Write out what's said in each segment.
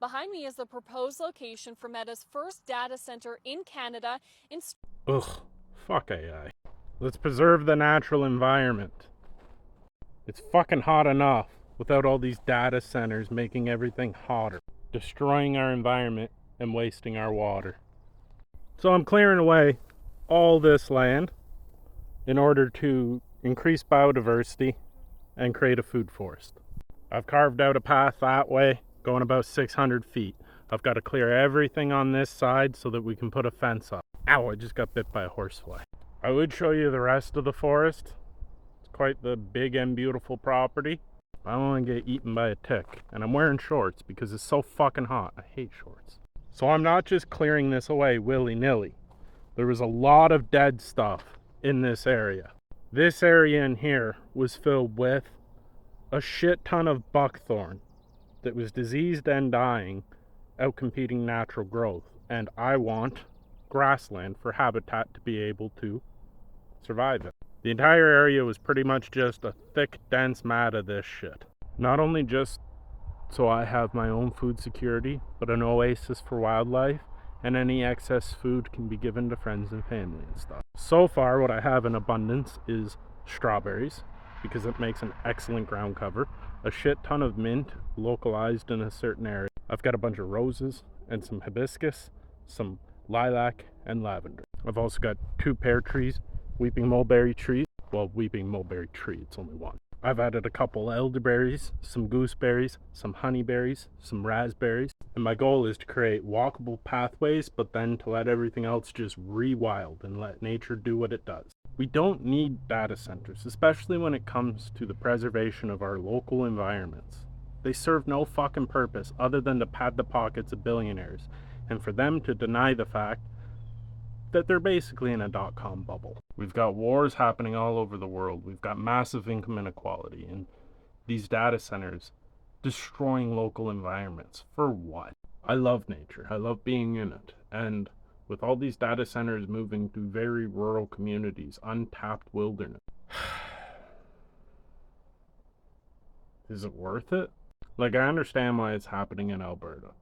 Behind me is the proposed location for Meta's first data center in Canada. Ugh, fuck AI. Let's preserve the natural environment. It's fucking hot enough without all these data centers making everything hotter, destroying our environment and wasting our water. So I'm clearing away all this land in order to increase biodiversity and create a food forest. I've carved out a path that way, going about 600 feet. I've got to clear everything on this side so that we can put a fence up. Ow, I just got bit by a horsefly. I would show you the rest of the forest. It's quite the big and beautiful property. I don't want to get eaten by a tick. And I'm wearing shorts because it's so fucking hot. I hate shorts. So I'm not just clearing this away willy-nilly. There was a lot of dead stuff in this area. This area in here was filled with a shit ton of buckthorn that was diseased and dying, outcompeting natural growth. And I want grassland for habitat to be able to survive it. The entire area was pretty much just a thick, dense mat of this shit. Not only just so I have my own food security, but an oasis for wildlife, and any excess food can be given to friends and family and stuff. So far, what I have in abundance is strawberries, because it makes an excellent ground cover, a shit ton of mint localized in a certain area. I've got a bunch of roses and some hibiscus, some lilac and lavender. I've also got 2 pear trees, weeping mulberry trees. Well, weeping mulberry tree, it's only one. I've added a couple elderberries, some gooseberries, some honeyberries, some raspberries, and my goal is to create walkable pathways, but then to let everything else just rewild and let nature do what it does. We don't need data centers, especially when it comes to the preservation of our local environments. They serve no fucking purpose other than to pad the pockets of billionaires, and for them to deny the fact that they're basically in a dot-com bubble. We've got wars happening all over the world. We've got massive income inequality, and these data centers destroying local environments. For what? I love nature. I love being in it. And with all these data centers moving to very rural communities, untapped wilderness, is it worth it? Like, I understand why it's happening in Alberta,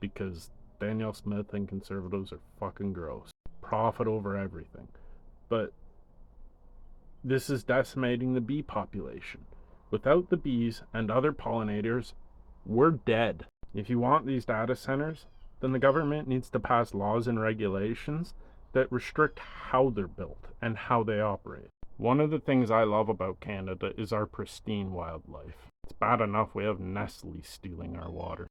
because Danielle Smith and conservatives are fucking gross. Profit over everything. But this is decimating the bee population. Without the bees and other pollinators, we're dead. If you want these data centers, then the government needs to pass laws and regulations that restrict how they're built and how they operate. One of the things I love about Canada is our pristine wildlife. It's bad enough we have Nestle stealing our water.